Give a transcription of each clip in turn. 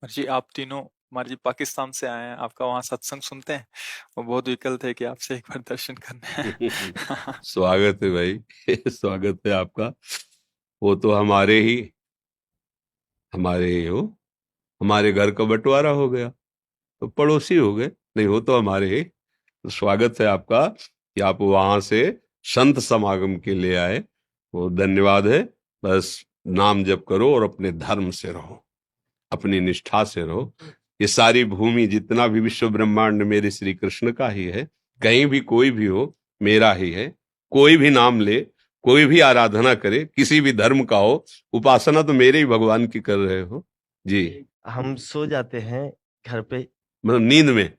और जी आप तीनों कुमार जी पाकिस्तान से आए हैं, आपका वहाँ सत्संग सुनते हैं। वो बहुत विकल थे कि आपसे एक बार दर्शन करने हैं। स्वागत है भाई। स्वागत है आपका। वो तो हमारे हो, हमारे घर का बंटवारा हो गया तो पड़ोसी हो गए, नहीं हो तो हमारे ही। तो स्वागत है आपका कि आप वहां से संत समागम के लिए आए। वो धन्यवाद है। बस नाम जप करो और अपने धर्म से रहो, अपनी निष्ठा से रहो। ये सारी भूमि जितना भी विश्व ब्रह्मांड मेरे श्री कृष्ण का ही है। कहीं भी कोई भी हो मेरा ही है। कोई भी नाम ले, कोई भी आराधना करे, किसी भी धर्म का हो, उपासना तो मेरे ही भगवान की कर रहे हो जी। हम सो जाते हैं घर पे, मतलब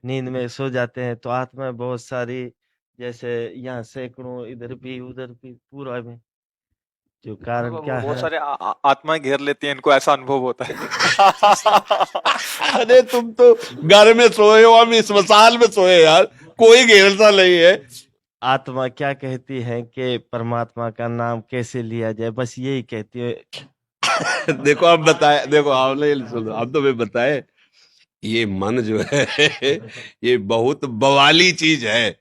नींद में सो जाते हैं तो आत्मा बहुत सारी, जैसे यहाँ सैकड़ों, इधर भी उधर भी, पूरा में। जो कारण क्या बहुत है? सारे आत्माएं घेर लेती हैं, इनको ऐसा अनुभव होता है। अरे तुम तो घर में सोए हो, हम स्मशान में सोए यार, कोई घेरता नहीं है। आत्मा क्या कहती है कि परमात्मा का नाम कैसे लिया जाए, बस यही कहती है। देखो आप बताए, देखो आपने सुनो, आप तो मैं बताए, ये मन जो है ये बहुत बवाली चीज है।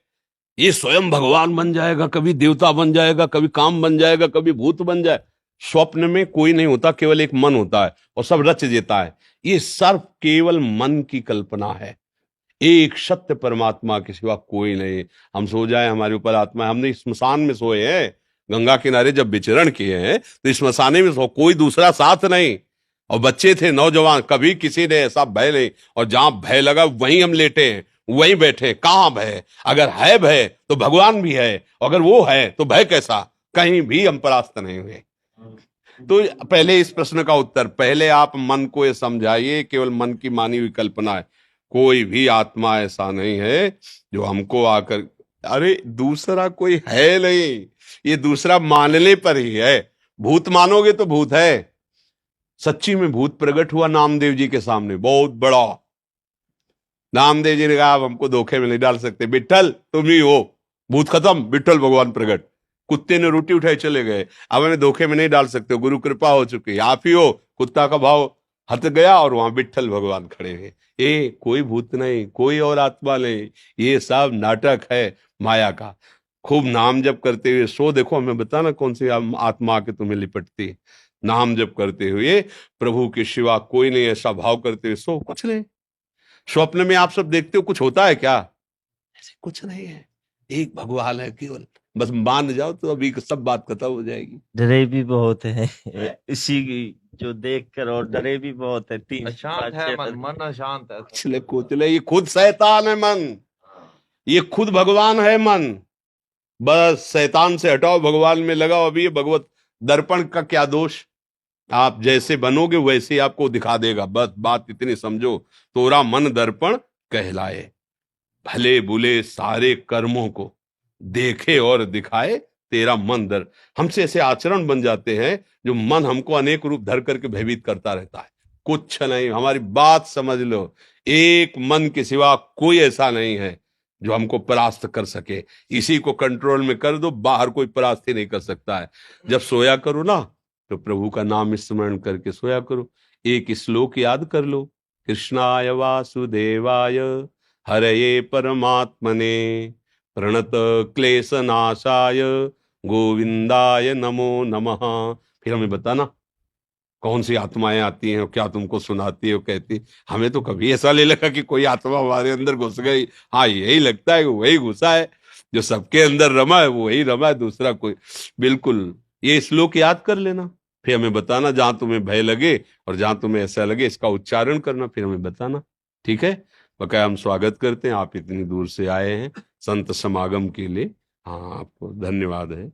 ये स्वयं भगवान बन जाएगा, कभी देवता बन जाएगा, कभी काम बन जाएगा, कभी भूत बन जाए। स्वप्न में कोई नहीं होता, केवल एक मन होता है और सब रच देता है। ये सब केवल मन की कल्पना है। एक सत्य परमात्मा के सिवा कोई नहीं। हम सो जाए हमारे ऊपर आत्मा है। हमने स्मशान में सोए हैं, गंगा किनारे जब विचरण किए हैं तो स्मशाने में सो, कोई दूसरा साथ नहीं। और बच्चे थे, नौजवान, कभी किसी ने ऐसा भय नहीं। और जहां भय लगा वहीं हम लेटे हैं, वहीं बैठे। कहां भय? अगर है भय तो भगवान भी है, अगर वो है तो भय कैसा? कहीं भी हम परास्त नहीं हुए। तो पहले इस प्रश्न का उत्तर, पहले आप मन को ये समझाइए, केवल मन की मानी हुई कल्पना है। कोई भी आत्मा ऐसा नहीं है जो हमको आकर, अरे दूसरा कोई है नहीं, ये दूसरा मानने पर ही है। भूत मानोगे तो भूत है। सच्ची में भूत प्रकट हुआ नामदेव जी के सामने, बहुत बड़ा। नामदेव जी ने कहा आप हमको धोखे में नहीं डाल सकते, विट्ठल तुम ही हो। भूत खत्म, विट्ठल भगवान प्रकट। कुत्ते ने रोटी उठाई चले गए, अब हमें धोखे में नहीं डाल सकते, गुरु कृपा हो चुकी, आप ही हो। कुत्ता का भाव हट गया और वहां विट्ठल भगवान खड़े हैं। ये कोई भूत नहीं, कोई और आत्मा नहीं, ये सब नाटक है माया का। खूब नाम जप करते हुए सो, देखो हमें बताना कौन सी आत्मा आके तुम्हें लिपटती है। नाम जप करते हुए प्रभु के सिवा कोई नहीं, ऐसा भाव करते हुए सो, कुछ नहीं। स्वप्न में आप सब देखते हो, कुछ होता है क्या? ऐसे कुछ नहीं है, एक भगवान है केवल। बस मान जाओ तो अभी सब बात खत्म हो जाएगी। डरे भी बहुत है इसी की, जो देख कर, और डरे भी बहुत है। तीन अशांत है मन, मन अशांत है। कुचले कुचले, ये खुद शैतान है मन, ये खुद भगवान है मन। बस शैतान से हटाओ, भगवान में लगाओ। अभी ये भगवत दर्पण का क्या दोष? आप जैसे बनोगे वैसे ही आपको दिखा देगा। बस बात इतनी समझो, तोरा मन दर्पण कहलाए। भले बुले सारे कर्मों को देखे और दिखाए तेरा मन दर। हमसे ऐसे आचरण बन जाते हैं जो मन हमको अनेक रूप धर करके भयभीत करता रहता है। कुछ नहीं, हमारी बात समझ लो। एक मन के सिवा कोई ऐसा नहीं है जो हमको परास्त कर सके। इसी को कंट्रोल में कर दो, बाहर कोई परास्त ही नहीं कर सकता है। जब सोया करो ना तो प्रभु का नाम स्मरण करके सोया करो। एक श्लोक याद कर लो, कृष्णाय वासुदेवाय हरये परमात्मने प्रणत क्लेशनाशाय गोविंदाय नमो नमः। फिर हमें बताना कौन सी आत्माएं आती हैं और क्या तुमको सुनाती है और कहती। हमें तो कभी ऐसा नहीं लगा कि कोई आत्मा हमारे अंदर घुस गई। हाँ, यही लगता है कि वही घुसा है, जो सबके अंदर रमा है वो वही रमा है, दूसरा कोई। बिल्कुल, ये श्लोक याद कर लेना। फिर हमें बताना, जहां तुम्हें भय लगे और जहां तुम्हें ऐसा लगे इसका उच्चारण करना, फिर हमें बताना, ठीक है? बकाया हम स्वागत करते हैं, आप इतनी दूर से आए हैं संत समागम के लिए। हाँ, आपको धन्यवाद है।